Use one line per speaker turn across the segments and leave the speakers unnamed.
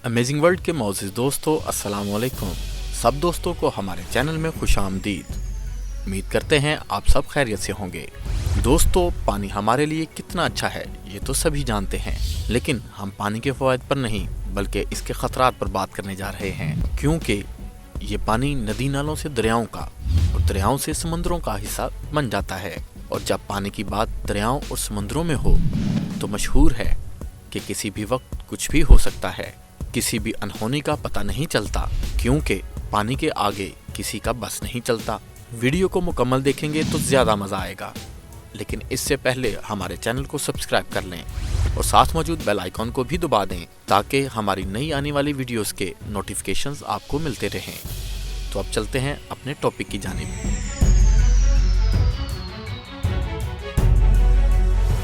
Amazing world के मौजूद दोस्तों, अस्सलाम वालेकुम। सब दोस्तों को हमारे चैनल में खुश आमदीद। उम्मीद करते हैं आप सब खैरियत से होंगे। दोस्तों, पानी हमारे लिए कितना अच्छा है ये तो सभी जानते हैं, लेकिन हम पानी के फ़वाइद पर नहीं बल्कि इसके ख़तरात पर बात करने जा रहे हैं, क्योंकि ये पानी नदी नालों से दरियाओं का और दरियाओं से समुद्रों का हिस्सा बन जाता है। और जब पानी की बात दरियाओं और समुद्रों में हो तो मशहूर है कि किसी भी वक्त कुछ भी हो सकता है। किसी भी अनहोनी का पता नहीं चलता, क्योंकि पानी के आगे किसी का बस नहीं चलता। वीडियो को मुकम्मल देखेंगे तो ज़्यादा मज़ा आएगा, लेकिन इससे पहले हमारे चैनल को सब्सक्राइब कर लें और साथ मौजूद बेल आइकॉन को भी दबा दें ताकि हमारी नई आने वाली वीडियोस के नोटिफिकेशंस आपको मिलते रहें। तो अब चलते हैं अपने टॉपिक की जानिब।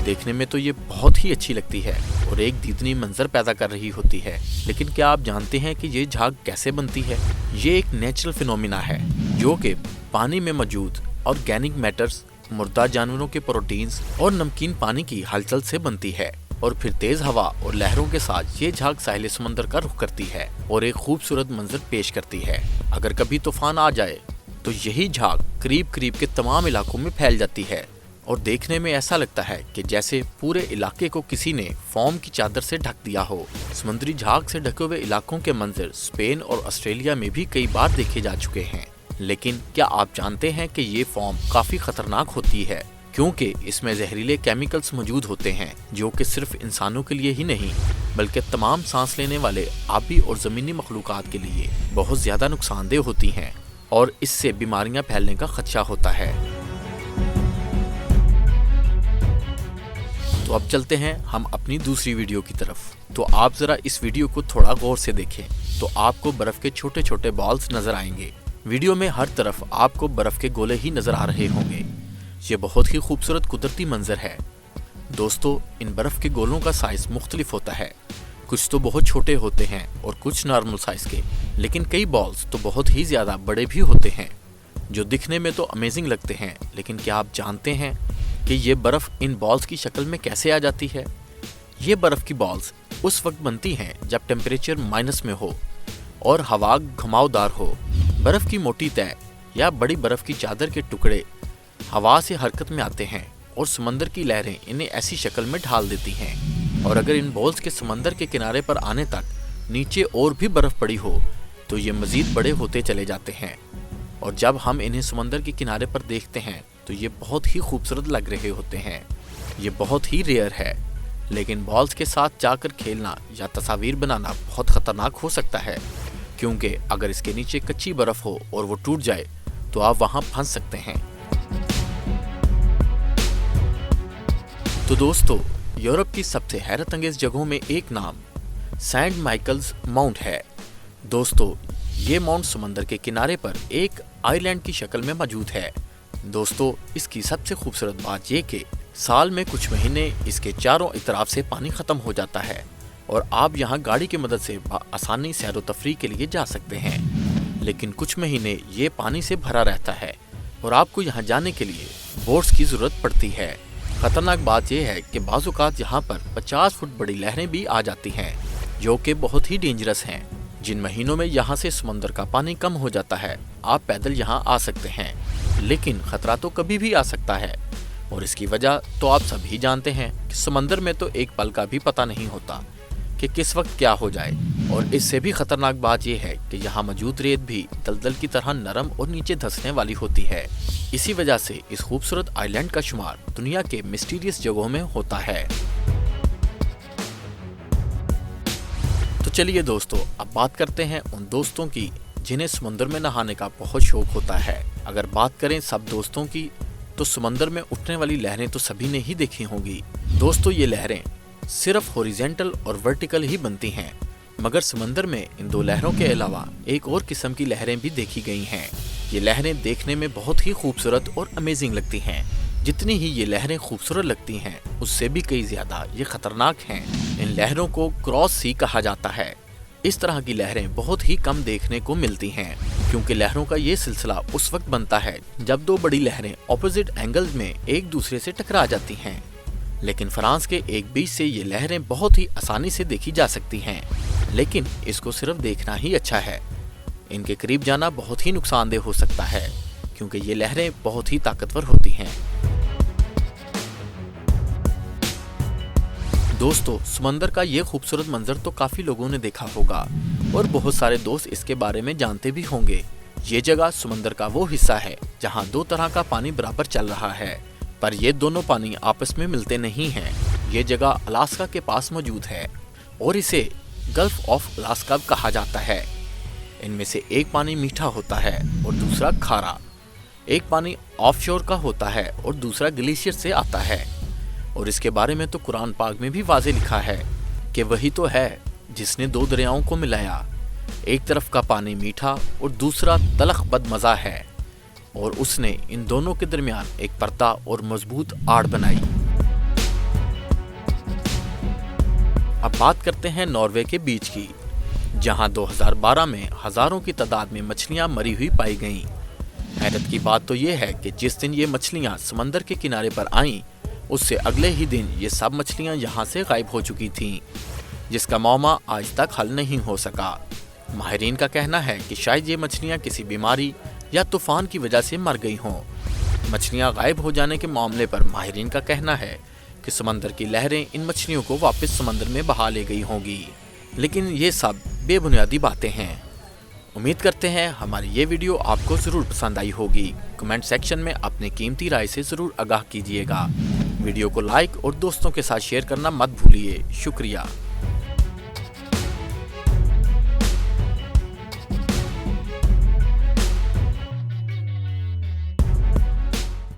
देखने में तो ये बहुत ही अच्छी लगती है और एक दीदनी मंजर पैदा कर रही होती है, लेकिन क्या आप जानते हैं कि ये झाग कैसे बनती है? ये एक नेचुरल फिनोमिना है जो कि पानी में मौजूद ऑर्गेनिक मैटर्स, मुर्दा जानवरों के प्रोटीन्स और नमकीन पानी की हलचल से बनती है। और फिर तेज हवा और लहरों के साथ ये झाग साहिल समंदर का रुख करती है और एक खूबसूरत मंजर पेश करती है। अगर कभी तूफान आ जाए तो यही झाग करीब करीब के तमाम इलाकों में फैल जाती है और देखने में ऐसा लगता है कि जैसे पूरे इलाके को किसी ने फोम की चादर से ढक दिया हो। समुद्री झाग से ढके हुए इलाकों के मंजर स्पेन और ऑस्ट्रेलिया में भी कई बार देखे जा चुके हैं, लेकिन क्या आप जानते हैं कि ये फोम काफी खतरनाक होती है, क्योंकि इसमें जहरीले केमिकल्स मौजूद होते हैं जो कि सिर्फ इंसानों के लिए ही नहीं बल्कि तमाम सांस लेने वाले आबी और जमीनी मखलूकात के लिए बहुत ज्यादा नुकसानदेह होती हैं और इससे बीमारियां फैलने का खदशा होता है। तो अब चलते हैं हम अपनी दूसरी वीडियो की तरफ। तो आप जरा इस वीडियो को थोड़ा गौर से देखें तो आपको बर्फ के छोटे छोटे बॉल्स नजर आएंगे। वीडियो में हर तरफ आपको बर्फ के गोले ही नजर आ रहे होंगे। ये बहुत ही खूबसूरत कुदरती मंजर है। दोस्तों, इन बर्फ के गोलों का साइज मुख्तलिफ होता है, कुछ तो बहुत छोटे होते हैं और कुछ नॉर्मल साइज के, लेकिन कई बॉल्स तो बहुत ही ज्यादा बड़े भी होते हैं जो दिखने में तो अमेजिंग लगते हैं। लेकिन क्या आप जानते हैं कि ये बर्फ इन बॉल्स की शक्ल में कैसे आ जाती है? ये बर्फ की बॉल्स उस वक्त बनती हैं जब टेम्परेचर माइनस में हो और हवा घुमावदार हो। बर्फ की मोटी तह या बड़ी बर्फ की चादर के टुकड़े हवा से हरकत में आते हैं और समंदर की लहरें इन्हें ऐसी शक्ल में ढाल देती हैं। और अगर इन बॉल्स के समंदर के किनारे पर आने तक नीचे और भी बर्फ पड़ी हो तो ये मजीद बड़े होते चले जाते हैं। और जब हम इन्हें समंदर के किनारे पर देखते हैं तो ये बहुत ही खूबसूरत लग रहे होते हैं। ये बहुत ही रेयर है, लेकिन बॉल्स के साथ जाकर खेलना या तस्वीर बनाना बहुत खतरनाक हो सकता है, क्योंकि अगर इसके नीचे कच्ची बर्फ हो और वो टूट जाए तो आप वहां फंस सकते हैं। तो दोस्तों, यूरोप की सबसे हैरत अंगेज जगहों में एक नाम सेंट माइकल्स माउंट है। दोस्तों, ये माउंट समंदर के किनारे पर एक आइलैंड की शक्ल में मौजूद है। दोस्तों, इसकी सबसे खूबसूरत बात ये कि साल में कुछ महीने इसके चारों इतराफ से पानी खत्म हो जाता है और आप यहाँ गाड़ी की मदद से आसानी सैर तफरीह के लिए जा सकते हैं। लेकिन कुछ महीने ये पानी से भरा रहता है और आपको यहाँ जाने के लिए बोट्स की जरूरत पड़ती है। खतरनाक बात यह है कि बाज़ औक़ात यहाँ पर 50 फुट बड़ी लहरें भी आ जाती हैं जो कि बहुत ही डेंजरस हैं। जिन महीनों में यहाँ से समंदर का पानी कम हो जाता है आप पैदल यहाँ आ सकते हैं, लेकिन खतरा तो कभी भी आ सकता है और इसकी वजह तो आप सभी जानते हैं कि समंदर में तो एक पल का भी पता नहीं होता कि किस वक्त क्या हो जाए। और इससे भी खतरनाक बात यह है कि यहाँ मौजूद रेत भी दलदल की तरह नरम और नीचे धंसने वाली होती है। इसी वजह से इस खूबसूरत आइलैंड का शुमार दुनिया के मिस्टीरियस जगहों में होता है। तो चलिए दोस्तों, अब बात करते हैं उन दोस्तों की जिन्हें समंदर में नहाने का बहुत शौक होता है। अगर बात करें सब दोस्तों की तो समंदर में उठने वाली लहरें तो सभी ने ही देखी होंगी। दोस्तों, ये लहरें सिर्फ हॉरिजॉन्टल और वर्टिकल ही बनती हैं, मगर समंदर में इन दो लहरों के अलावा एक और किस्म की लहरें भी देखी गई हैं। ये लहरें देखने में बहुत ही खूबसूरत और अमेजिंग लगती हैं। जितनी ही ये लहरें खूबसूरत लगती हैं उससे भी कई ज्यादा ये खतरनाक हैं। इन लहरों को क्रॉस सी कहा जाता है। इस तरह की लहरें बहुत ही कम देखने को मिलती हैं, क्योंकि लहरों का ये सिलसिला उस वक्त बनता है जब दो बड़ी लहरें ऑपोजिट एंगल्स में एक दूसरे से टकरा जाती हैं। लेकिन फ्रांस के एक बीच से ये लहरें बहुत ही आसानी से देखी जा सकती हैं। लेकिन इसको सिर्फ देखना ही अच्छा है। इनके करीब जाना बहुत ही नुकसानदेह हो सकता है क्योंकि ये लहरें बहुत ही ताकतवर होती हैं। दोस्तों, समंदर का ये खूबसूरत मंजर तो काफी लोगों ने देखा होगा और बहुत सारे दोस्त इसके बारे में जानते भी होंगे। ये जगह समंदर का वो हिस्सा है जहाँ दो तरह का पानी बराबर चल रहा है, पर ये दोनों पानी आपस में मिलते नहीं हैं। ये जगह अलास्का के पास मौजूद है और इसे गल्फ ऑफ अलास्का कहा जाता है। इनमें से एक पानी मीठा होता है और दूसरा खारा। एक पानी ऑफशोर का होता है और दूसरा ग्लेशियर से आता है। और इसके बारे में तो कुरान पाक में भी वाज़े लिखा है कि वही तो है जिसने दो दरियाओं को मिलाया, एक तरफ का पानी मीठा और दूसरा तलख बदमज़ा है, और उसने इन दोनों के दरमियान एक पर्दा और मजबूत आड़ बनाई। अब बात करते हैं नॉर्वे के बीच की, जहां 2012 में हजारों की तादाद में मछलियां मरी हुई पाई गईं। हैरत की बात तो ये है कि जिस दिन ये मछलियां समंदर के किनारे पर आईं, उससे अगले ही दिन ये सब मछलियां यहां से गायब हो चुकी थीं, जिसका मौमा आज तक हल नहीं हो सका। माहिरीन का कहना है कि शायद ये मछलियां किसी बीमारी या तूफान की वजह से मर गई हों। मछलियां गायब हो जाने के मामले पर माहिरीन का कहना है कि समंदर की लहरें इन मछलियों को वापस समंदर में बहा ले गई होंगी, लेकिन ये सब बेबुनियादी बातें हैं। उम्मीद करते हैं हमारी ये वीडियो आपको ज़रूर पसंद आई होगी। कमेंट सेक्शन में अपनी कीमती राय से ज़रूर आगाह कीजिएगा। वीडियो को लाइक और दोस्तों के साथ शेयर करना मत भूलिए। शुक्रिया।